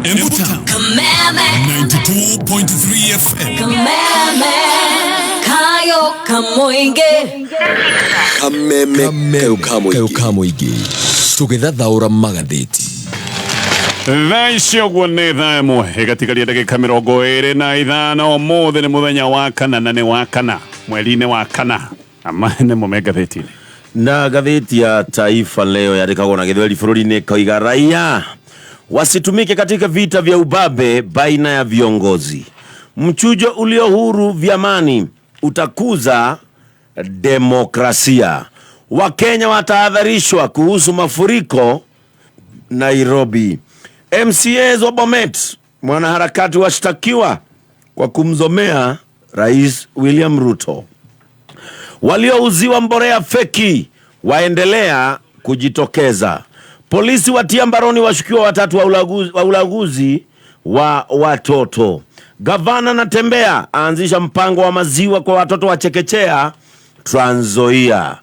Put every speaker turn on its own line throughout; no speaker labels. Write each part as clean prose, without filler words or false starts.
92.3 FM.
Kayo kamoige. Tugithathaura magathiti.
Thaisio guonetha imwe igatigaria ndagika 25 Muthee ni muthenya wa kana na ni wa kana mweri-ini wa kana amane mu magathiti-ini
na gatheti ya Taifa leo yandikagwo na githweri bururi-ini koiga raia wasitumike katika vita vya ubabe baina ya viongozi. Mchujo ulio huru vyamani utakuza demokrasia. Wakenya watahadharishwa kuhusu mafuriko Nairobi. MCAs wa Bomet, mwanaharakati washtakiwa kwa kumzomea Rais William Ruto. Waliouziwa mborea feki waendelea kujitokeza. Polisi watia mbaroni washukiwa watatu wa ulaguzi wa watoto. Gavana Natembea aanzisha mpango wa maziwa kwa watoto wa chekechea Trans Nzoia.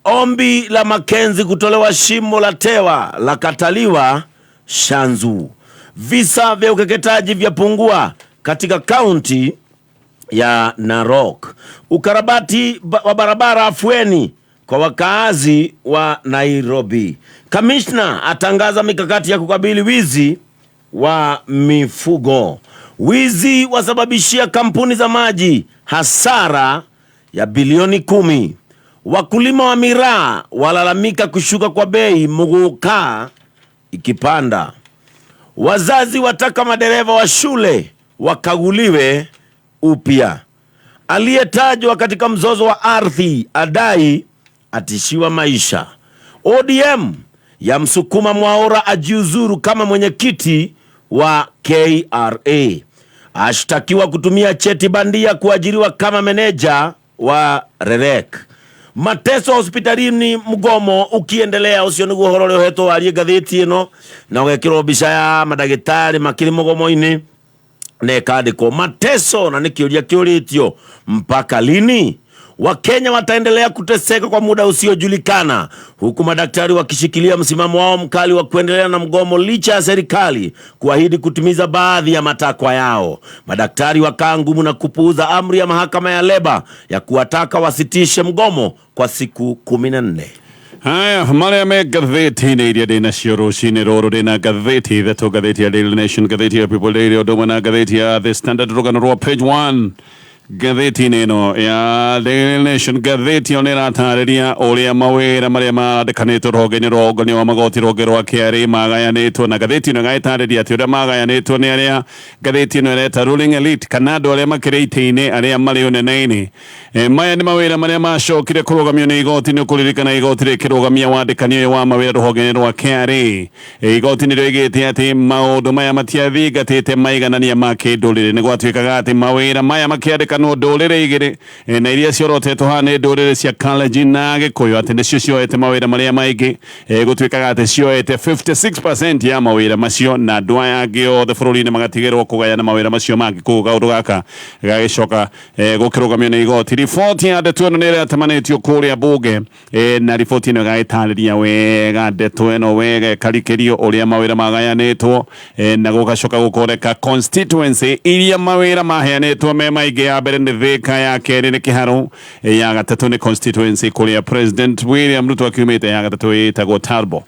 Ombi la Makenzi kutolewa shimo la tewa la kataliwa Shanzu. Visa vya ukeketaji vyapungua katika kaunti ya Narok. Ukarabati wa barabara afueni kwa wakaazi wa Nairobi. Kamishna atangaza mikakati ya kukabili wizi wa mifugo. Wizi wasababishia kampuni za maji hasara ya bilioni 10. Wakulima wa miraa walalamika kushuka kwa bei muguka ikipanda. Wazazi wataka madereva wa shule wakaguliwe upya. Aliyetajwa katika mzozo wa ardhi adai atishiwa maisha. ODM ya msukuma Mwaura ajiuzuru kama mwenyekiti wa KRA. Ashtakiwa kutumia cheti bandia kuajiriwa kama meneja wa Rerek. Mateso hospitalini mgomo ukiendelea ucio niguo horore uheto warie gatheti ino na ugekirwo bica ya madagitari makiri mugomo-ini nekandikwo mateso na nikiuria kiuritio mpaka lini. Wakenya wataendelea kuteseka kwa muda usiojulikana huku madaktari wakishikilia msimamo wao mkali wa kuendelea na mgomo licha ya serikali kuahidi kutimiza baadhi ya matakwa yao. Madaktari wakaa ngumu na kupuuza amri ya mahakama ya leba ya kuwataka wasitishe mgomo kwa siku 14.
Haya, maria me gatheti-ini iria ndina cio ruci-ini ruru ndina gatheti theto gatheti ya Daily Nation, gatheti ya People Daily, odumwe na gatheti ya The Standard rugano rwa page 1. Gatheti ino ya Daily Nation gatheti ona iratarĩria ũrĩa mawĩra marĩa mandĩkanĩtwo rũhonge-inĩ rwa ũngania wa magoti rũhonge rwa KRA magayanĩtwo, na gatheti ino ĩgatarĩria atĩ ũrĩa magayanĩtwo nĩ arĩa gatheti ino ĩreta ruling elite kana andũ arĩa makĩrĩ itĩ-inĩ arĩa marĩ ũnene-inĩ. Maya nĩ mawĩra marĩa macokire kũrũgamio nĩ igoti. Nĩ ũkũririkana igoti rĩkĩrũgamia wandĩkani ũyũ wa mawĩra rũhonge-inĩ rwa KRA. Igoti nĩ rĩoigĩte atĩ maũndũ maya matiathingatĩte maiganania ma kĩndũrĩrĩ. Nĩ gwatuĩkaga atĩ mawĩra maya makĩandĩkanwo ndũrĩrĩ igĩrĩ na iria ciorotetwo haha nĩ ndũrĩrĩ cia Kalenjin na Gĩkũyũ atĩ nĩcio cioete mawĩra marĩa maingĩ. Gũtuĩkaga atĩ cioete 56% ya mawĩra macio na andũ aya angĩ othe bũrũri-inĩ magatigĩrwo kũgayana mawĩra macio mangĩ. Koguo kaũndũ gaka gagĩcoka gũkĩrũgamio nĩ igoti. Riboti ya ndeto ĩno nĩ ĩratamanĩtio kũrĩa mbunge na riboti ĩno ĩgagĩtarĩria wega ndeto ĩno wega ĩkarikĩrio ũrĩa mawĩra magayanĩtwo na gũgacoka gũkoreka constituency iria mawĩra maheanĩtwo me maingĩ. Ya mbere nĩ Thika, ya kerĩ nĩ Kĩharũ, ya gatatũ nĩ constituency kũrĩa President William Ruto akiumĩte, ya gatatũ ĩtagwo Turbo.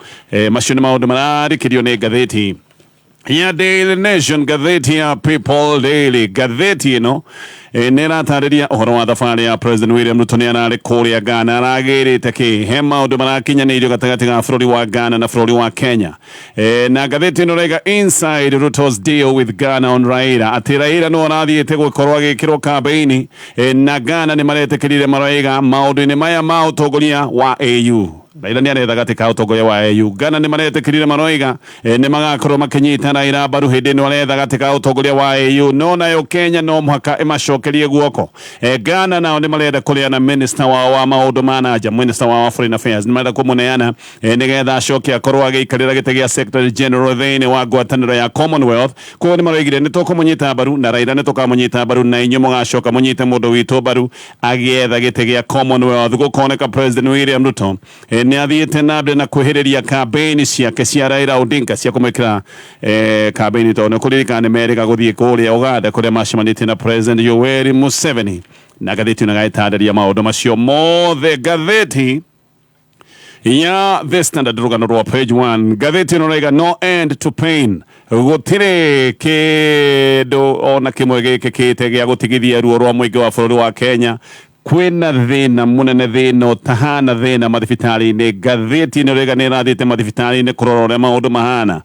Macio nĩ maũndũ mararikĩrio nĩ gatheti ya Daily Nation, gatheti ya People Daily. Gatheti ino nĩ ĩratarĩria ũhoro wa thabarĩ ya President William Ruto nĩ ararĩ kũrĩa Ghana. Aragĩrĩte kĩ he maũndũ marakinyanĩirio gatagatĩ ga bũrũri wa Ghana na bũrũri wa Kenya. Na gatheti ĩno raiga inside Ruto's deal with Ghana on Raila, atĩ Raila no arathiĩte gũkorwo agĩkĩrwo kambeini na Ghana nĩ maretĩkĩrire maraiga maũndũ-inĩ maya ma ũtongoria wa AU. Raila nĩ aretha gatika ũtongoria wa AU. Ghana nĩ maretĩkĩrire maroiga nĩ magakorwo makĩnyita Raila mbaru hĩndĩ ĩno aretha gatika ũtongoria wa AU. No nayo Kenya no mũhaka ĩmacokerie guoko. Ghana nao nĩ marenda kũrĩana minister wa maũndũ ma nanja, minister wa foreign affairs nĩ marenda kũmũneana nĩgetha acoke akorwo agĩikarĩra gĩtĩ gĩa secretary general thĩinĩ wa ngwatanĩro ya Commonwealth. Koguo nĩ maroigire nĩ tũkũmũnyita mbaru na Raila nĩ tũkamũnyita mbaru na inyuĩ mũgacoka mũnyite mũndũ witũ mbaru agĩetha gĩtĩ gĩa Commonwealth. Gũkoneka President William Ruto nĩ athiĩte na mbere na kwĩhĩrĩria kambĩini ciake cia Raila Odinga cia kũmwĩkĩra kambĩini tondũ kũririkana nĩ merĩga gũthiĩ kũrĩa Uganda kũrĩa macemanĩtie na President Yoweri Museveni na gathĩti nagaitarĩria maũndũ macio mothe. Gathĩti ya The Standard rũgano rwa page 1 gathĩti ĩno rauga no end to pain, gũtirĩ kĩndũ ona kĩmwe gĩkĩkĩte gĩa gũtigithia ruo rwa mũingĩ wa bũrũri wa Kenya. Kwĩna thĩna mũnene, thĩna ũtahana thĩna mathibitarĩ-inĩ. Gathĩti ĩno rauga nĩ ĩrathiĩte mathibitarĩ-inĩ kũrora ũrĩa maũndũ mahana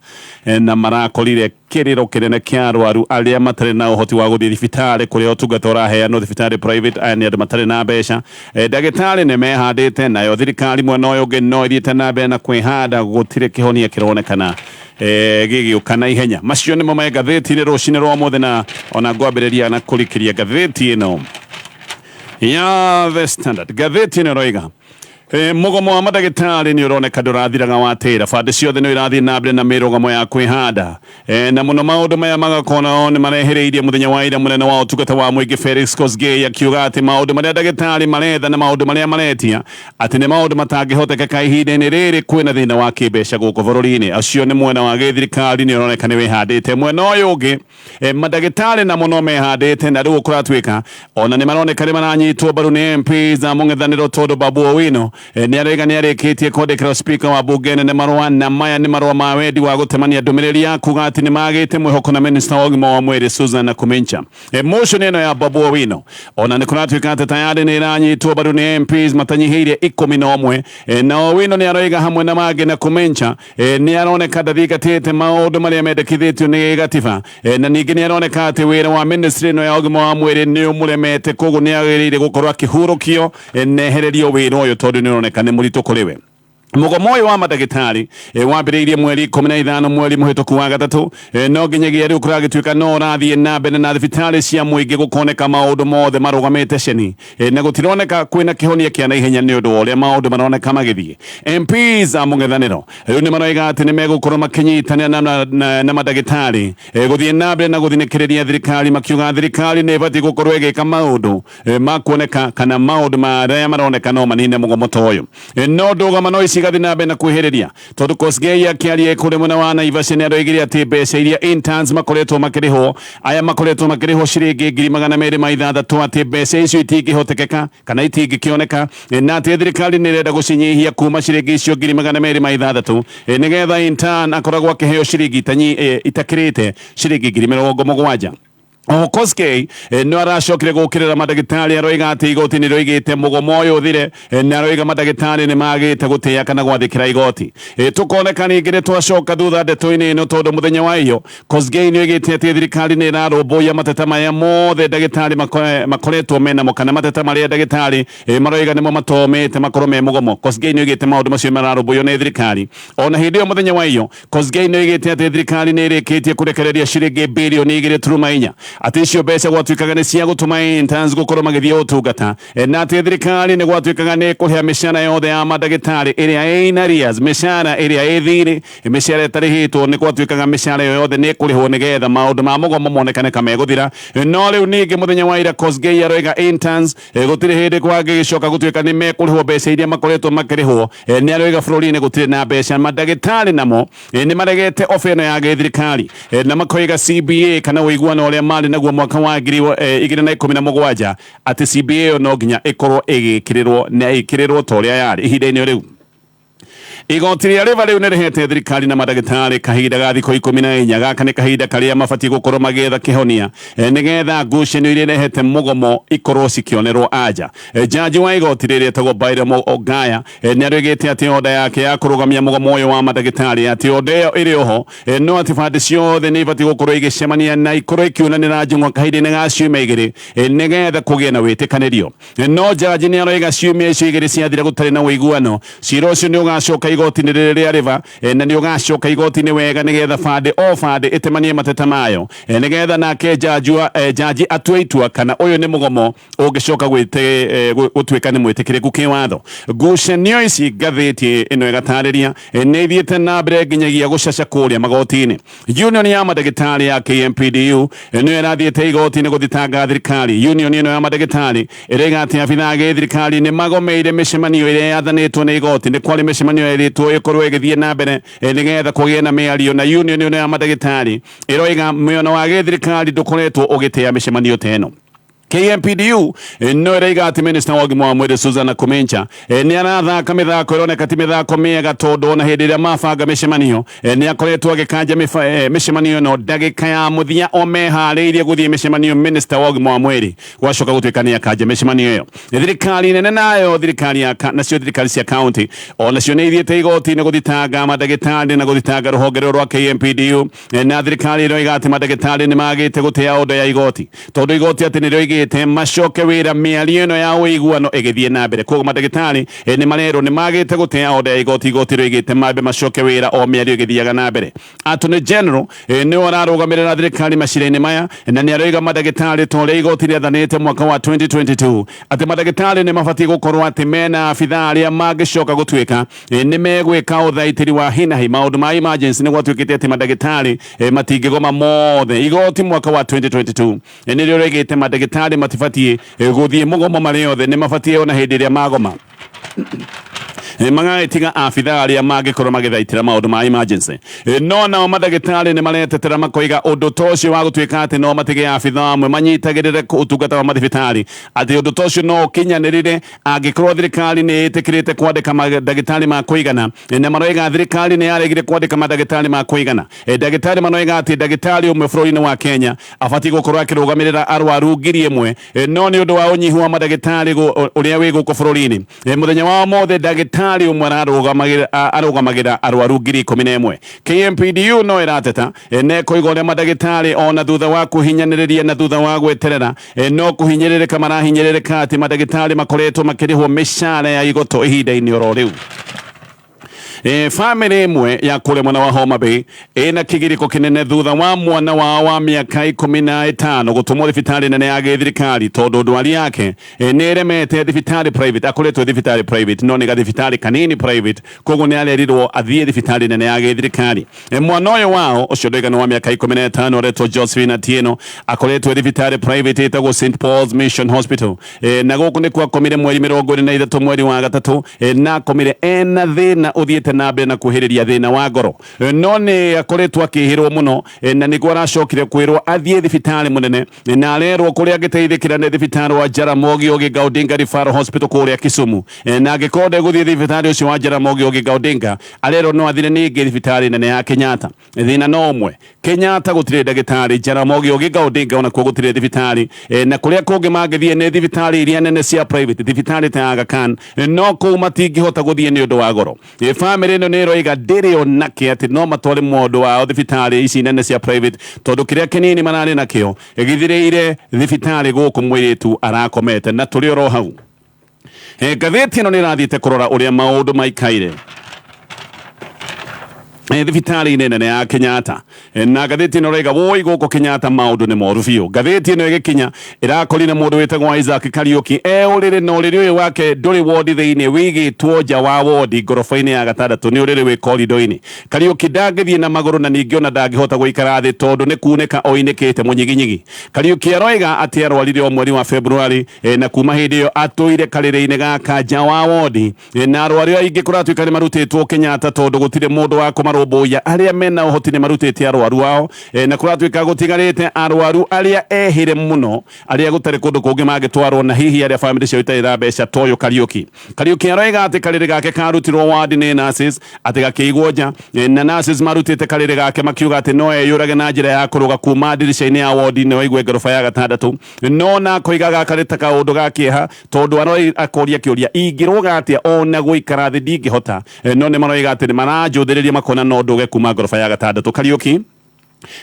na marakorire kĩrĩro kĩnene kĩa arwaru arĩa matarĩ na ũhoti wa gũthiĩ thibitarĩ kũrĩa ũtungata ũraheanwo thibitarĩ private nĩ andũ matarĩ na mbeca. Ndagĩtarĩ nĩ mehandĩte, nayo thirikari mwena ũyũ ũngĩ no ĩthiĩte na mbere na kwĩhanda. Gũtirĩ kĩhonia kĩronekana gĩgĩũka na ihenya. Macio nĩmo me gathĩti-inĩ rũcinĩ rwa ũmũthĩ, na ona ngwambĩrĩria na kũrikĩria gathĩti ĩno ya The Standard. Gathĩti ĩno rauga mũgomo wa madagĩtarĩ nĩ ũroneka ndũrathiraga watĩra. Bande ciothe nĩ irathiĩ na mbere na mĩrũgamo ya kwĩhanda, na mũno maũndũ maya magakona nĩ marehereirie mũthenya wa ira mũnene wa ũtungata wa mũingĩ Felix Kosgei akiuga atĩ maũndũ marĩa ndagĩtarĩ maretha na maũndũ marĩa maretia atĩ nĩ maũndũ matangĩhotekeka ihinda-inĩ rĩrĩ. Kwĩna thĩna wa kĩmbeca gũkũ bũrũri-inĩ. Acio nĩ mwena wa gĩthirikari nĩ ũroneka nĩ wĩhandĩte. Mwena ũyũ ũngĩ madagĩtarĩ namo no mehandĩte, na rĩu kũratuĩka ona nĩ maroneka nĩ maranyitwo mbaru nĩ MPs na mũng'ethanĩro tondũ Babu Owino nĩ arauga nĩ arĩkĩtie kwandĩkĩra speaker wa bunge nene marũa, na maya nĩ marũa ma wendi wa gũtemania ndũmĩrĩri ya kuga atĩ nĩ magĩte mwĩhoko na minister wa ũgima wa mwĩrĩ Susan Nakhumicha. Motion ĩno ya Babu Owino ona nĩ kũratuĩka atĩ tayari nĩ iranyitwo mbaru nĩ MPs matanyihĩirie 11, na Owino nĩ arauga hamwe na mangĩ Nakhumicha nĩ aroneka ndathingatĩte maũndũ marĩa mendekithĩtio nĩ gatiba, na ningĩ nĩ aroneka atĩ wĩra wa ministry ĩno ya ũgima wa mwĩrĩ nĩ ũmũremete, koguo nĩ agĩrĩire gũkorwo akĩhurũkio na ehererio wĩra ũyũ tondũ nĩ aroneka nĩ mũritũ kũrĩ we. Mũgomo ũyũ wa madagĩtarĩ wambĩrĩirie mweri 15 mweri mũhĩtũku wa gatatũ, no nginyagia rĩu kũragĩtuĩka no ũrathiĩ na mbere na thibitarĩ cia mũingĩ gũkoneka maũndũ mothe marũgamĩte ceni, na gũtironeka kwĩna kĩhonia kĩa naihenya nĩ ũndũ wa ũrĩa maũndũ maroneka magĩthiĩ. MPs a mũng'ethanĩro rĩu nĩ maroiga atĩ nĩ megũkorwo makĩnyitanĩra na madagĩtarĩ gũthiĩ na mbere na gũthinĩkĩrĩria thirikari, makiuga thirikari nĩ ĩbatiĩ gũkorwo ĩgĩka maũndũ makuoneka kana maũndũ marĩa maroneka no manine mũgomo ta ũyũ. No ndũgama no gathi na mbere na kwĩhĩrĩria tondũ Kosgei akĩaria kũrĩ mwena wa Naivasha nĩ aroigire atĩ mbeca iria interns makoretwo makĩrĩhwo, aya makoretwo makĩrĩhwo ciringi 260,000 atĩ mbeca icio itingĩhotekeka kana itingĩkĩoneka, na atĩ thirikari nĩ ĩrenda gũcinyihia kuma ciringi icio 260,000 nĩgetha intern akoragwo akĩheo ciringi itakĩrĩte ciringi 70,000. Kosgei no aracokire gũkĩrĩra madagĩtarĩ, aroiga atĩ igoti nĩ rĩoigĩte mũgomo ũyũ ũthire, na aroiga madagĩtarĩ nĩ magĩte gũtĩĩa kana gwathĩkĩra igoti. Tũkoneka ningĩ nĩ twacoka thutha ndeto-inĩ ĩno tondũ mũthenya wa iyo Kosgei nĩ oigĩte atĩ thirikari nĩ ĩrarũmbũiya mateta maya mothe ndagĩtarĩ makoretwo menamo, kana mateta marĩa ndagĩtarĩ maroiga nĩmo matomĩte makorwo me mũgomo. Kosgei nĩ oigĩte maũndũ macio mararũmbũiyo nĩ thirikari. Ona hĩndĩ ĩyo mũthenya wa iyo Kosgei nĩ oigĩte atĩ thirikari nĩ ĩrĩkĩtie kũrekereria ciringi birioni 2.4 atĩ icio mbeca gwatuĩkaga nĩ cia gũtũma interns gũkorwo magĩthiĩ ũtungata, na atĩ thirikari nĩ gwatuĩkaga nĩ kũhea mĩcara yothe ya madagĩtarĩ ĩrĩa ĩna arrears, mĩcara ĩrĩa ĩthirĩ, mĩcara ĩtarĩhĩtwo nĩ gwatuĩkaga mĩcara yothe nĩ kũrĩhwo nĩgetha maũndũ ma mũgomo monekane kamegũthira. No rĩu ningĩ mũthenya wa ira Kosgei aroiga interns gũtirĩ hĩndĩ gwagĩgĩcoka gũtuĩka nĩ mekũrĩhwo mbeca iria makoretwo makĩrĩhwo. Nĩ aroiga bũrũri-inĩ gũtirĩ na mbeca. Madagĩtarĩ namo nĩ maregete ofa ĩno ya gĩthirikari na makoiga CBA kana ũiguano ũrĩa marĩ naguo mwaka wa 2017 atĩ CBA no nginya ĩkorwo ĩgĩkĩrĩrwo na ĩkĩrĩrwo ta ũrĩa yarĩ ihinda-inĩ rĩu. Igoti rĩa rĩva rĩu nĩ rĩhete thirikari na madagĩtarĩ kahinda ga thikũ 14. Gaka nĩ kahinda karĩa mabatiĩ gũkorwo magĩetha kĩhonia nĩgetha ngucanio iria irehete mũgomo ikorwo cikĩonerwo anja. Jaji wa igoti rĩrĩ etagwo Byram Ongaya nĩ aroigĩte atĩ oda yake ya kũrũgamia mũgomo ũyũ wa madagĩtarĩ atĩ oda ĩyo ĩrĩ oho, no atĩ bande ciothe nĩ ibatiĩ gũkorwo igĩcemania na ikorwo ikiunanĩra njũng'wa kahinda-inĩ ga ciumia 2 nĩgetha kũgĩe na wĩtĩkanĩrio. No jaji nĩ aroiga ciumia icio 2 ciathira gũtarĩ na ũiguano, cira ũcio nĩ ũgacoka igoti-inĩ rĩrĩ rĩa River na nĩ ũgacoka igoti-inĩ wega nĩgetha bande ĩtemanie mateta mayo nĩgetha nake jaji atue itua kana ũyũ nĩ mũgomo ũngĩcoka gũtuĩka nĩ mwĩtĩkĩrĩku kĩwatho. Ngucanio ici ngathĩti ĩno ĩgatarĩria nĩ ithiĩte na mbere nginyagia gũcaca kũrĩa magoti-inĩ. Union ya mandagĩtarĩ ya KMPDU nĩyo ĩrathiĩte igoti-inĩ gũthitanga thirikari. Union ĩno ya mandagĩtarĩ ĩrauga atĩ abithaa gĩthirikari nĩ magomeire mĩcemanio ĩrĩa yathanĩtwo nĩ igoti. Nĩ kwarĩ mĩcemanio ĩrĩtwo ĩkorwo ĩgĩthiĩ na mbere nĩgetha kũgĩe na mĩario, na union ĩno ya mandagĩtarĩ ĩroiga mwena wa gĩthirikari ndũkoretwo ũgĩtĩa mĩcemanio ta ĩno. KMPDU no ĩrauga atĩ minister wa ũgima wa mwĩrĩ Susan Kumencha nĩ arathaka mĩthako ĩroneka ti mĩthako mĩega, tondũ ona hĩndĩ ĩrĩa mabanga mĩcemanio nĩ akoretwo agĩkanja mĩcemanio ĩno ndagĩka ya mũthia o meharĩirie gũthiĩ mĩcemanio. Minister wa ũgima wa mwĩrĩ gwacoka gũtuĩka nĩ akanja mĩcemanio ĩyo. Thirikari nene nayo nacio thirikari cia county onacio nĩ ithiĩte igoti-inĩ gũthitanga mandagĩtarĩ na gũthitanga rũhonge rwa KMPDU, na thirikari ĩroiga atĩ mandagĩtarĩ nĩ magĩte gũtĩa oda ya igoti, tondũ igoti atĩ nĩ rĩoigĩte macoke wĩra mĩario ĩno ya ũiguano ĩgĩthiĩ na mbere. Koguo mandagĩtarĩ nĩ marerwo nĩ magĩte gũtĩa oda ya igoti rĩoigĩte mambe macoke wĩra o mĩario ĩgĩthiaga na mbere. Attorney General nĩwe ararũgamĩrĩra thirikari macira-inĩ maya na nĩ aroiga mandagĩtarĩ ta ũrĩa igoti rĩathanĩte mwaka wa 2022 atĩ mandagĩtarĩ nĩ mabatiĩ gũkorwo atĩ mena abithaa arĩa mangĩcoka gũtuĩka nĩ megwĩka ũthaitĩri wa hi na hi, maũndũ ma emergency. nĩ gwatuĩkĩte atĩ mandagĩtarĩ matingĩgoma mothe. Igoti mwaka wa 2022 nĩ rĩo rĩoigĩte mandagĩtarĩ matibatiĩ gũthiĩ mũgomo marĩ othe, nĩ mabatiĩ ona hĩndĩ ĩrĩa magoma magagĩtiga abithaa arĩa mangĩkorwo magĩthaitĩra maũndũ ma emergency. No nao mandagĩtarĩ nĩ maretetera makoiga ũndũ ta ũcio wa gũtuĩka atĩ no matige abithaa amwe manyitagĩrĩre ũtungata wa mathibitarĩ, atĩ ũndũ ta ũcio no ũkinyanĩrĩre angĩkorwo thirikari nĩ ĩtĩkĩrĩte kwandĩka mandagĩtarĩ ma kũigana, na maroiga thirikari nĩ yaregire kwandĩka mandagĩtarĩ ma kũigana. Ndagĩtarĩ maroiga atĩ ndagĩtarĩ ũmwe bũrũri-inĩ wa Kenya abatiĩ gũkorwo akĩrũgamĩrĩra arwaru 1000, no nĩ ũndũ wa ũnyihu wa mandagĩtarĩ ũrĩa wĩ gũkũ bũrũri-inĩ. Mũthenya wa mothe ndagĩtarĩ ũmwe arũgamagĩra arwaru 11,000. KMPDU no ĩrateta na ĩkoiga ũrĩa mandagĩtarĩ ona thutha wa kũhinyanĩrĩria na thutha wa gweterera no kũhinyĩrĩrĩka marahinyĩrĩrĩka atĩ mandagĩtarĩ makoretwo makĩrĩhwo mĩcara ya igoto ihinda-inĩ oro rĩu. Family imwe ya kule mwana wa Homa Bay ina kigiriko kinene thutha wa mwana wa miaka 15 gũtũmwo thibitarĩ nene ya gĩthirikari tondũ ndwari yake nĩ ĩremete thibitarĩ private. Akoretwo thibitarĩ private no nĩ gathibitarĩ kanini private, koguo nĩ arerirwo athiĩ thibitarĩ nene ya gĩthirikari. Mwana ũyũ wao ũcio ndoigana wa miaka 15 aretwo Josephine Atieno akoretwo thibitarĩ private ĩtagwo St Paul's Mission Hospital, na gũkũ nĩ kwakomire mweri 23 mweri wa gatatũ, na akomire ena thĩna ũthiĩte na mbere na kuhĩrĩria thĩna wa ngoro, no nĩ akoretwo akĩhĩrwo mũno, na nĩguo aracokire kwĩrwo athiĩ thibitarĩ mũnene, na arerwo kũrĩa angĩteithĩkĩra nĩ thibitarĩ wa Jaramogi Oginga Odinga Referral Hospital kũrĩa Kisumu, na angĩkorwo ndegũthiĩ thibitarĩ ũcio wa Jaramogi Oginga Odinga arerwo no athire ningĩ thibitarĩ nene ya Kenyatta. Thĩna no ũmwe, Kenyatta gũtirĩ ndagĩtarĩ, Jaramogi Oginga Odinga ona kuo gũtirĩ thibitarĩ, na kũrĩa kũngĩ mangĩthiĩ nĩ thibitarĩ iria nene cia private, thibitarĩ ta Aga Khan, no kũu matingĩhota gũthiĩ nĩ ũndũ wa goro. Family ĩno nĩ ĩroiga ndĩrĩ onake atĩ no matware mũndũ wao thibitarĩ ici nene cia private tondũ kĩrĩa kĩnini mararĩ nakĩo gĩthirĩire thibitarĩ gũkũ mũirĩtu arakomete, na tũrĩ oro hau. Ngathĩti ĩno nĩ ĩrathiĩte kũrora ũrĩa maũndũ maikaire thibitarĩ nene ya Kenyatta, na ngathĩti ĩno ĩroiga woi gũkũ Kenyatta maũndũ nĩ moru biũ. Ngathĩti ĩno ĩgĩkinya ĩrakorire mũndũ wĩtagwo Isaac Kariuki ũrĩrĩ na ũrĩrĩ ũyũ wake ndũrĩ wodi thĩinĩ, wĩigĩtwo nja wa wodi ngoroba-inĩ ya gatandatũ, nĩ ũrĩrĩ wĩ korido-inĩ. Kariuki ndangĩthiĩ na magũrũ na ningĩ ona ndangĩhota gũikara thĩ tondũ nĩ kunĩka oinĩkĩte mũnyiginyigi. Kariuki aroiga atĩ arwarire o mweri wa February, na kuma hĩndĩ ĩyo atũire karĩrĩ-inĩ gaka nja wa wodi, na arwaru aingĩ kũratuĩka nĩ marutĩtwo Kenyatta tondũ gũtirĩ mũndũ wa kũmarũmbũiya arĩa mena ũhoti nĩ marutĩte arwaru ao, na kũratuĩka gũtigarĩte arwaru arĩa ehĩre mũno, arĩa gũtarĩ kũndũ kũngĩ mangĩtwarwo, na hihi arĩa family ciao itarĩ na mbeca toyo Kariuki. Kariuki aroiga atĩ karĩrĩ gake karutirwo ward nĩ nurses, atĩ gakĩigwo nja, na nurses marutĩte karĩrĩ gake makiuga atĩ no eyũrage na njĩra ya kũrũga kuma ndirica-inĩ ya ward nĩ waigwe ngoroba ya gatandatũ, no na koiga gakarĩ ta kaũndũ gakĩeha tondũ akoria kĩũria ingĩrũga atĩa ona gũikara thĩ ndingĩhota, no nĩ maroiga atĩ nĩ maranjũthĩrĩria makona no ndũge kuma ngoroba ya gatandatũ. Kariuki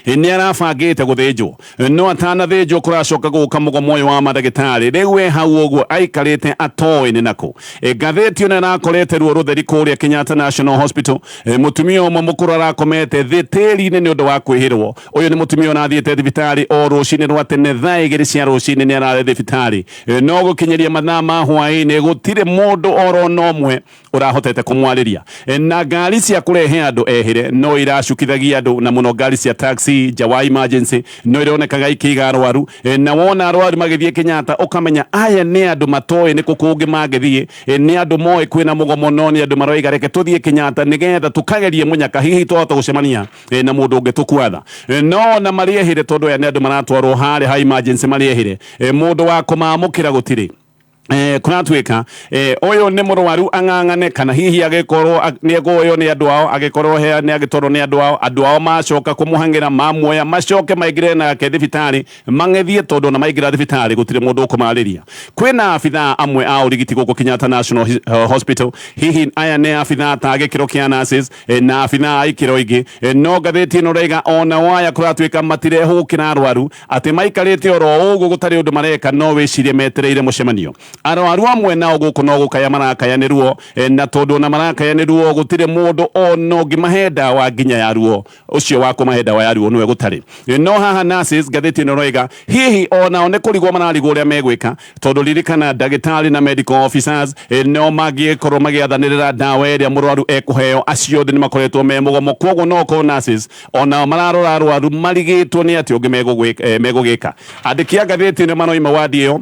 nä arabangä gå thä njwo no atanathä njwo kå racoka gå ka må gomo å yå wa mandagätarä rä u hau å guo aikarä te atoä nä nakå ngathäti å no ĩrakorete ruo rå theri kå rä a Kenyatta National Hospital må tumia å mwe må kå rå arakomete thä tä ri-inä nä å ndå wa kwä hä rwo å yå nä må tumia å nathiä te thibitarä o rå cinä rwa tene thaa 2 cia rå cinä nä ararä thibitarä no gå kinyä ria mathaa ma hwaä-inä gå tirä må ndå oro no mwe å rahotete kå mwarä ria na ngari cia kå rehe andå ehä re no iracukithagia andå na må no ngari cia taxi jawa emergency no ironekaga ikiiga arwaru na wona arwaru magithie Kenyatta ukamenya aya nĩ andũ matoĩ nĩ kũkũngĩ magithie nĩ andũ moĩ kwĩna mũgomo no nĩ andũ maroiga reke tũthiĩ Kenyatta nĩgetha tũkagerie mũnyaka hihi twahota gũcemania na mũndũ ũngĩ tũkwatha no na marĩehĩre tondũ aya nĩ andũ maratwarwo harĩa ha emergency marĩehĩre mũndũ wa kũmamũkĩra gũtirĩ kunatuika oyo nĩ mũrwaru ang'ang'ane kana hihi agĩkorwo nĩ egũoywo nĩ andũ ao agĩkorwo he nĩ agĩtwarwo nĩ andũ ao macoka kũmũhangĩra mamuoya macoke maingĩre nake thibitarĩ mang'ethie tondũ na maingĩra thibitarĩ gũtirĩ mũndũ ũkũmarĩria kwĩna abithaa amwe a ũrigiti gũkũ Kenyatta National Hospital hihi aya nĩ abithaa ta gĩkĩro kĩa nurses na abithaa a ikĩro ingĩ no ngathĩti ĩno rauga ona waya kũratuĩka matirehũkĩra arwaru atĩ maikarĩte oro ũguo gũtarĩ ũndũ mareka no wĩcirie metereire mũcemanio arwaru amwe nao gũkũ no gũkaya marakaya nĩ ruo na tondũ na marakaya nĩ ruo gũtirĩ mũndũ ono ngĩmahe ndawa nginya ya ruo ũcio wa kũmahe ndawa ya ruo nĩwe gũtarĩ no haha nurses ngathĩti ĩno rauga hihi onao nĩ kũrigwo mararigwo ũrĩa megwĩka tondũ ririkana ndagĩtarĩ na medical officers no mangĩkorwo magĩathanĩrĩra ndawa ĩrĩa mũrwaru ekũheo acio othe nĩ makoretwo me mũgomo kwoguo no ko nurses onao mararora arwaru marigĩtwo nĩ atĩ ũngĩ megũgĩka andĩki a ngathĩti nĩ manoima wadi ĩyo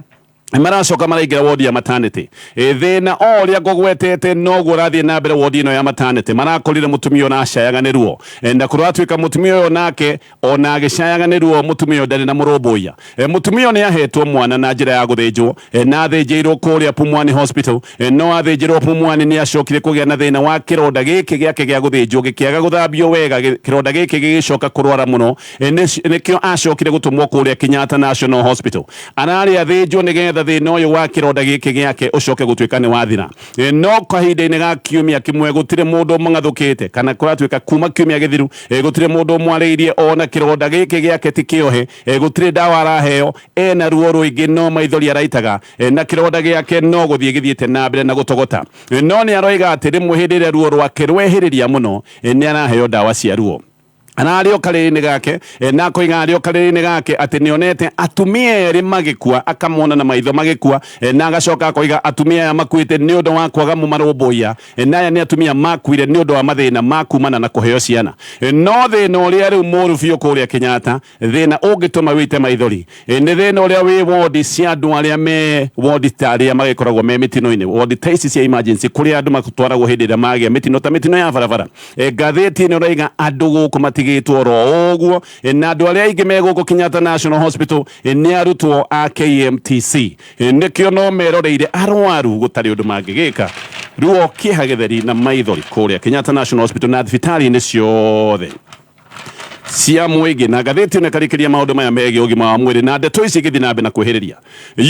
maracoka maraingĩra wodi ya maternity thĩna o ũrĩa ngũgwetete noguo ũrathiĩ na mbere wodi ĩno ya maternity marakorire mũtumia ũyũ nacayaga nĩ ruo na kũratuĩka mũtumia ũyũ nake ona agĩcayaga nĩ ruo mũtumia ũyũ ndarĩ na mũrũmbũiya mũtumia ũyũ nĩ ahetwo mwana na njĩra ya gũthĩnjwo na athĩnjĩirwo kũrĩa Pumwani Hospital no athĩnjĩrwo Pumwani nĩ acokire kũgĩa na thĩna wa kĩronda gĩkĩ gĩake gĩa gũthĩnjwo gĩkĩaga gũthambio wega kĩronda gĩkĩ gĩgĩcoka kũrwara mũno nĩkĩo acokire gũtũmwo kũrĩa Kenyatta National Hospital ararĩ athĩnjwo nĩgetha thĩna ũyũ wa kĩronda gĩkĩ gĩake ũcoke gũtuĩka nĩ wathira no kahinda-inĩ ga kiumia kĩmwe gũtirĩ mũndũ mũgathũkĩte kana kũratuĩka kuma kiumia gĩthiru gũtirĩ mũndũ mwarĩirie ona kĩronda gĩkĩ gĩake ti kĩohe gũtirĩ ndawa araheo ena ruo rũingĩ no maithori araitaga na kĩronda gĩake no gũthiĩ gĩthiĩte na mbere na gũtogota no nĩ aroiga atĩ rĩmwe hĩndĩ ĩrĩa ruo rwake rwehĩrĩria mũno nĩ araheo ndawa cia ruo anarĩo karĩrĩ-inĩ gake na koiga arĩo karĩrĩ-inĩ gake atĩ nĩonete atumia erĩ magĩkua akamona na maitho magĩkua na agacoka akoiga atumia aya makuĩte nĩ ũndũ wa kwaga mũmarũmbũiya na aya nĩ atumia makuire nĩ ũndũ wa mathĩna makumana na kũheo ciana no thĩna ũrĩa rĩu mũru biũ kũrĩa Kenyatta thĩna ũngĩtũma wĩite maithori nĩ thĩna ũrĩa wĩ wodi cia andũ arĩa me wodi ta arĩa magĩkoragwo me mĩtino-inĩ wodi ta ici cia emergency kũrĩa andũ matwaragwo hĩndĩ ĩrĩa magĩa mĩtino ta mĩtino ya barabara ngathĩti ĩno ĩrauga andũ gũkũ matigĩtwo ro ũguo na andũ arĩa aingĩ me gũkũ Kenyatta National Hospital nĩ arutwo a KMTC nĩkĩo no meroreire arwaru gũtarĩ ũndũ mangĩgĩka ruo kĩeha gĩtheri na maithori kũrĩa Kenyatta National Hospital na thibitarĩ-inĩ ciothe cia mũingĩ na ngathĩti ĩno ĩkarĩkĩria maũndũ maya megiĩ ũgima wa mwĩrĩ na ndeto ici igĩthiĩ na mbere na kwĩhĩrĩria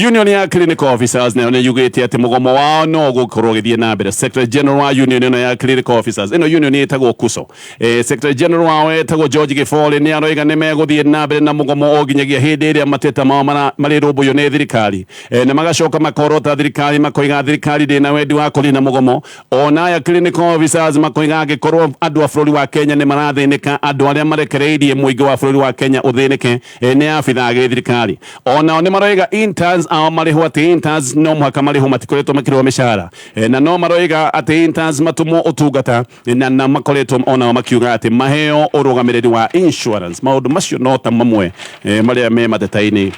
union ya clinical officers nayo nĩ yugĩte atĩ mũgomo wao no gũkorwo ũgĩthiĩ na mbere secretary general wa union ĩno ya clinical officers ĩno union ĩtagwo KUSO secretary general wao etagwo George Gĩbore nĩ aroiga nĩ megũthiĩ na mbere na mũgomo o nginyagia hĩndĩ ĩrĩa mateta mao marĩrũmbũiyo nĩ thirikari na magacoka makorota thirikari makoiga thirikari ndĩna wendi wa kũniina mũgomo ona aya clinical officers makoiga angĩkorwo andũ a bũrũri wa Kenya nĩ marathĩnĩka andũ arĩa marekereirie mũingĩ wa bũrũri wa Kenya ũthĩnĩke nĩ abithaa gĩ thirikari onao nĩ maroiga interns ao marĩhwo atĩ interns no mũhaka marĩhwo matikoretwo makĩrĩhwo mĩcara na no maroiga atĩ interns matũmwo ũtungata na makoretwo onao makiuga atĩ maheo ũrũgamĩrĩri wa insurance maũndũ macio no ta mamwe marĩa me mateta-inĩ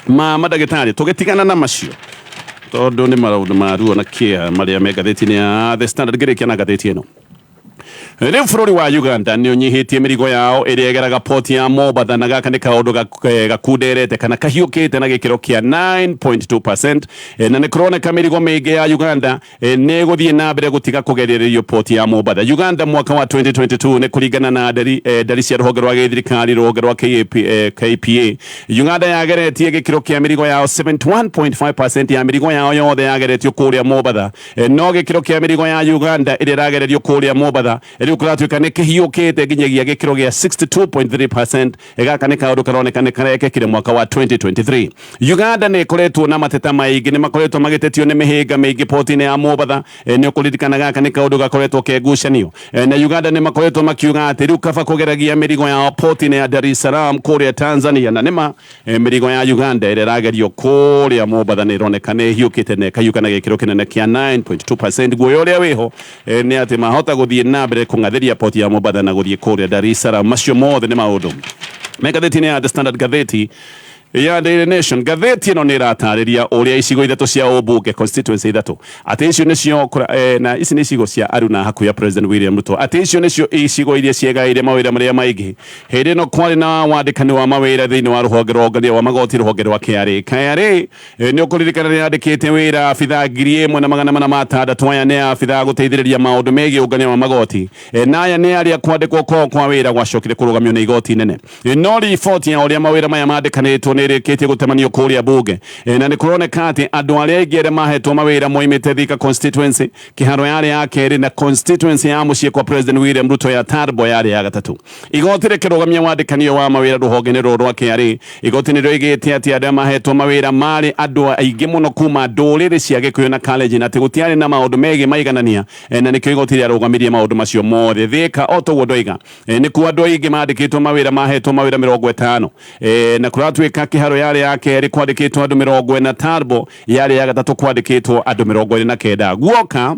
ma mandagĩtarĩ tũgĩtigana na macio tondũ nĩ maũndũ ma ruo na kĩeha marĩa me ngathĩti-inĩ ya The Standard ngĩrĩkia na ngathĩti ĩno rĩu bũrũri wa Uganda nĩ ũnyihĩtie mĩrigo yao ĩrĩa ĩgeraga poti ya Mombatha na gaka nĩ kaũndũ gakunderete kana kahiũkĩte na gĩkĩro kĩa 9.2% na nĩ kũroneka mĩrigo mĩingĩ ya Uganda nĩ gũthiĩ na mbere gũtiga kũgerererio poti ya Mombatha Uganda mwaka wa 2022 nĩ kũringana na ndari cia rũhonge rwa gĩthirikari rũhonge rwa KPA Uganda yageretie gĩkĩro kĩa mĩrigo yao 71.5% ya mĩrigo yao yothe yageretio kũrĩa Mombatha no gĩkĩro kĩa mĩrigo ya Uganda ĩrĩa ĩragererio kũrĩa Mombatha riu kuratuika ni kihiukite nginyagia gikiro gia 62.3%. Gaka ni kaundu karoneka ni karekekire mwaka wa 2023. Uganda ni koretwo na mateta maingi ni makoretwo magitetio ni mihinga maingi poti-ini ya Mombasa. Ni ukuririkana gaka ni kaundu gakoretwo kegucanio. Na Uganda ni makoretwo makiuga ati riu kaba kugeragia mirigo ya poti-ini ya Dar es Salaam kuria Tanzania, na nima mirigo ya Uganda ire ragerio kuria Mombasa ni ironeka ni hiukite ne kayuka na gikiro kinene kia 9.2%. Guoya uria wiho ni ati mahota guthie na mbere kungatheria poti ya Mombasa na guthie kuria Dar es Salaam. Macio mothe ni maundu megathiti-ini ya The Standard gatheti ya Daily Nation. Gatheti ino ni ratariria uria icigo ithatu cia ubunge constituency ithatu ati icio nicio na ici ni icigo cia aruna haku ya President William Ruto ati icio nicio icigo iria ciegaire mawira maria maingi hindi no kwari na wandikani wa mawira thiini wa ruhonge rwa ongania wa magoti ruhonge rwa KRA ni ukuririkana ni andikite wira afitha 1,406 aya ni afitha guteithiriria maundu megie ongania wa magoti na aya ni aria kwandikwo kwa wira gwacokire kurugamio ni igoti nene no riboti ya uria mawira maya mandikanitwo rikitie gutemanio kuria bunge na ni kuroneka ati andu aria aingire mahetwo mawira moimite Thika constituency kiharo yari ya keri na constituency ya mucie kwa President William Ruto ya Tarbo yari ya gatatu. Igoti rikirugamia wandikanio wa mawira ruhonge rwa KRA igoti niro igite ati aria mahetwo mawira mari andu aingi muno kuma nduriri cia Gikuyu na college na ati gutiari na maundu megi maiganania na nikio igoti ria rugamirie maundu macio mothe Thika otoguo ndoiga ni ku andu aingi mandikitwo mawira mahetwo mawira 50 na kuratwika kiharo yari ya keri kwandikitwo andu 40 Tarbo yari ya gatatu kwandikitwo andu 29 guoka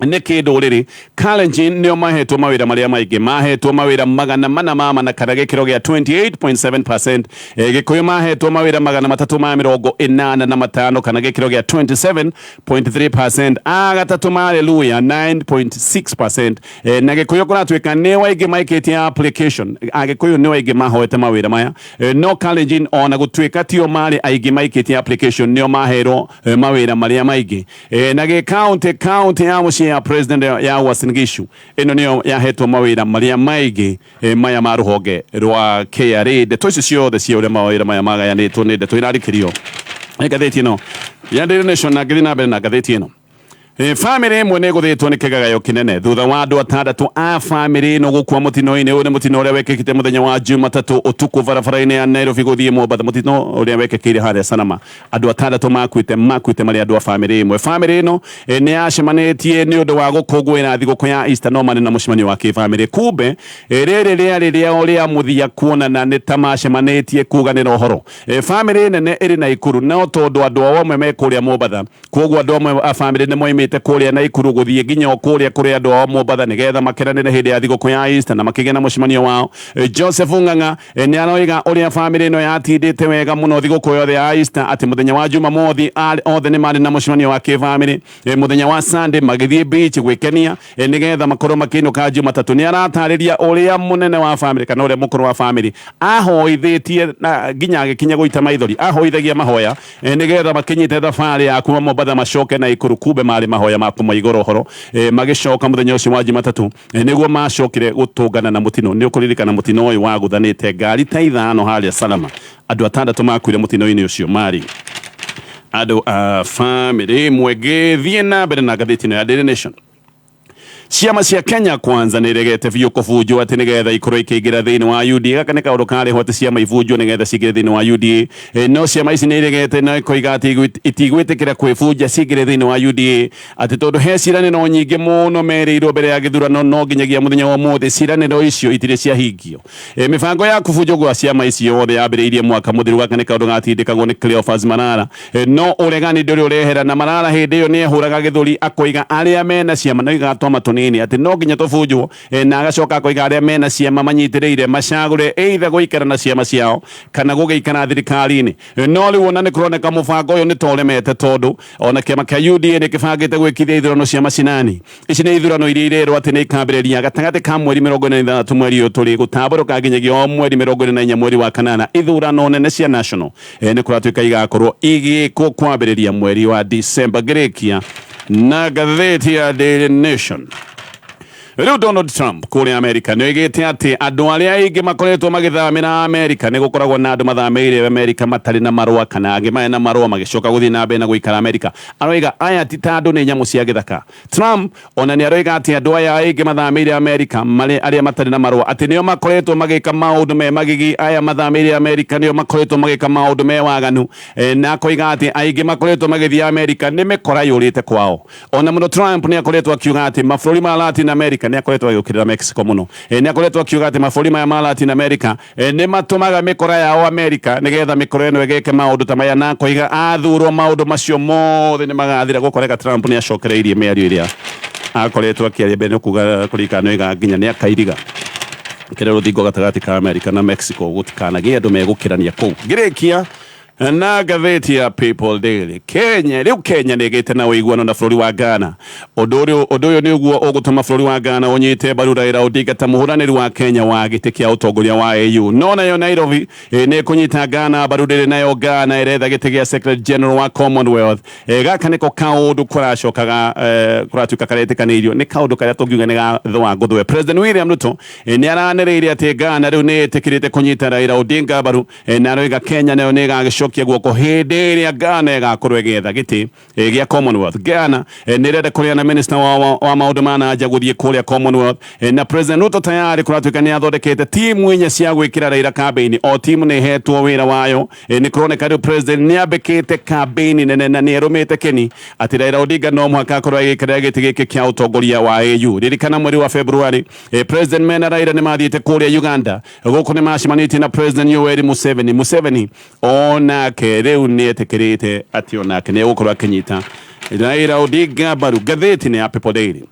ni kinduriri Kalenjin nio mahetwo mawira maria maingi mahetwo mawira 400 na kana gikiro gia 28.7%. Gikuyu mahetwo mawira 385 kana gikiro gia 27.3%. Agatatu haleluya 9.6%. Na Gikuyu kuratwika ni waingi maikitie application Gikuyu ni waingi mahoete mawira maya no Kalenjin ona gutwika tio mari aingi maikitie application nio mahero mawira maria maingi na ge county ya mucie ya President ya Uasin Gishu ino niyo yahetwo mawira maria maingi maya ma ruhonge rwa KRA de toicio ciothe cia uria mawira maya magayanitwo ni ndeto irarikirio gatheti ino ya Daily Nation na ngithina mbere na gatheti ino. Family imwe ni guthitwo ni kigagayo kinene thutha wa andu 6 a family no gukua mutino-ini uri mutino uria wekekite muthenya wa Jumatatu utuku barabara-ini ya Nairobi guthie Mombasa mutino uria wekekire haria Sanama andu 6 makuite mari andu a family imwe. Family ino ni yacemanitie ni undu wa gukungwira thiguku ya Easter no mari na mucemanio wa kifamily kumbe riri ria uria muthia kuonana ni tamacemanitie kuganira uhoro family nene iri na ikuru no tondu andu amwe me kuria Mombasa koguo andu amwe a family ni moimite kuria na ikuru guthie nginya kuria kuria andu a Mombasa nigetha makeranire hindi ya thiguku ya Easter na makigena mucemanio wao. Joseph Ng'ang'a ni aroiga uria family ino yatindite wega muno thiguku yothe ya Easter ati muthenya wa Jumamothi othe ni mari na mucemanio wa kifamily muthenya wa Sunday magithie beach gwikenia nigetha makorwo makinuka Jumatatu. Ni aratariria uria munene wa family kana uria mukuru wa family ahoithitie na nginya agikinya guita maithori ahoithagia mahoya nigetha makinyite thabari ya kuma Mombasa macoke na ikuru kumbe mari mahoya makuma igoro horo magicoka muthenya ucio wa Jumatatu niguo macokire gutungana na mutino ni ukuririkana mutino uyu wa guthanite ngari ta 5 haria Salama andu 6 makuire mutino-ini ucio mari andu a family mwege thie na mbere na gatheti-ino ya Daily Nation. Ciama cia Kenya Kwanza ni regete biu kubunjwo ati nigetha ikorwo ikiingira thiini wa UDA gaka ni kaundu kari hote ciama ibunjwo nigetha cingire thiini wa UDA no ciama ici ni regete na ikoiga ati itigwitikira kwibunja cingire thiini wa UDA ati tondu he ciraniro nyingi muno merirwo mbere ya githurano no nginyagia muthenya wa umuthi ciraniro icio itire ciahingio mibango ya kubunjwo gwa ciama ici yothe yambiriirie mwaka muthiru gaka ni kaundu gatindikagwo ni Cleophas Malala no uregani nduri urehera na Malala hindi iyo ni ehuraga githuri akoiga aria mena ciama no igatoma ati no nginya tubunjwo na agacoka koiga aria mena ciama manyitiriire macagure either guikara na ciama ciao kana gugeikara thirikari-ini no riu ona ni kuroneka mubango uyu ni toremete tondu ona kiama kia UDA ni kibangite gwikithia ithurano cia macinani ici ni ithurano iria irerwo ati ni ikambiriria gatagati ka mweri 26 mweri uyu turi gutamburuka nginyagia mweri 24 mweri wa kanana ithurano nene cia national ni kuratwika igakorwo igiko kwambiriria mweri wa December girikia na gatheti ya Daily Nation. Riu Donald Trump kuri America ni oigite ati andu aria aingi makoretwo magithamira America ni gukoragwo na andu mathamire America matari na marua kana angi mena marua magicoka guthii na mbere na guikara America. Aroiga aya ti ta andu ni nyamu cia githaka. Trump ona ni aroiga ati andu aya aingi mathamire America mari aria matari na marua ati nio makoretwo magika maundu me magigi. Aya mathamire America nio makoretwo magika maundu me waganu. Na koiga ati aingi makoretwo magithii America ni mikora yurite kwao. Ona muno Trump ni akoretwo akiuga ati mabũrũri ma Latin America ni akoretwo agĩũkĩrĩra Mexico muno. Ni akoretwo akiuga ati mabũrũri maya ma Latin America ni matumaga mikora yao America nigetha mikora eno igeke maundu ta maya. Na koiga athurwo maundu macio mothe ni magathira gukoreka Trump ni acokereirie mĩario iria akoretwo akiaria mbere kuga kurikana noiga nginya ni akairiga kĩrĩa rũthingo gatagatĩ ka America na Mexico gũtikanagie andũ megũkĩrania kũu. Ngĩrĩkia na gatheti ya People Daily. Kenya nĩ ĩgĩte na ũiguano na bũrũri wa Ghana. Ũndũ ũyũ nĩguo ũgũtũma bũrũri wa Ghana ũnyite mbaru Raila Odinga ta mũhũranĩri wa Kenya wa gĩtĩ kĩa ũtongoria wa AU. No nayo Nairobi nĩ kũnyita Ghana mbaru rĩrĩ nayo Ghana ĩretha gĩtĩ gĩa Secretary General wa Commonwealth. Gaka nĩko kaũndũ kũracokaga kũratuĩka karetĩkanĩirio nĩ kaũndũ karĩa tũngiuga nĩ gathũa ngũthũe. President William Ruto nĩ aranĩrĩire atĩ Ghana rĩu nĩ ĩtĩkĩrĩte kũnyita Raila Odinga mbaru na aroiga Kenya nayo nĩ ĩgagĩcokia guoko hĩndĩ ĩrĩa Ghana ĩgakorwo ĩgĩetha gĩtĩ gĩa Commonwealth. Ghana nĩ ĩrenda kũrĩa na minister wa maũndũ ma nanja gũthiĩ kũrĩa Commonwealth. Na President Ruto tayari kũratuĩka nĩ athondekete timu inya cia gwĩkĩra Raila campaign. O timu nĩ ĩhetwo wĩra wayo. Nĩ kũroneka rĩu president nĩ ambĩkĩte campaign nene na nĩ erũmĩte keni atĩ Raila Odinga no mũhaka akorwo agĩkĩra gĩtĩ gĩkĩ kĩa ũtongoria wa AU. Ririkana mweri wa February president mena Raila nĩ mathiĩte kũrĩa Uganda gũkũ nĩ macemanĩtie na president Yoweri Museveni onake rĩu nĩ etĩkĩrĩte atĩ onake nĩ egũkorwo akĩnyita Raila Odinga mbaru. Ngathĩti-inĩ ya People Daily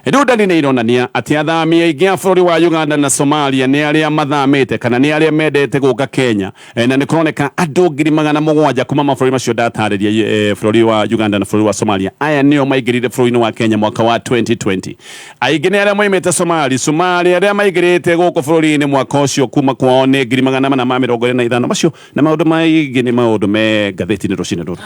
rĩu ndani nĩ ironania atĩ athami aingĩ a bũrũri wa Uganda na Somalia nĩ arĩa mathamĩte kana nĩ arĩa mendete gũka Kenya. Na nĩ kũroneka andũ 700,000 kuma mabũrũri macio ndatarĩria bũrũri wa Uganda na bũrũri wa Somalia. Aya nĩo maingĩrire bũrũri-inĩ wa Kenya mwaka wa 2020. Aingĩ nĩ arĩa moimĩte Somalia arĩa maingĩrĩte gũkũ bũrũri-inĩ mwaka ũcio kuma kwao nĩ 425 macio na maũndũ maingĩ nĩ maũndũ me ngathĩti-inĩ rũcinĩ rũrũ.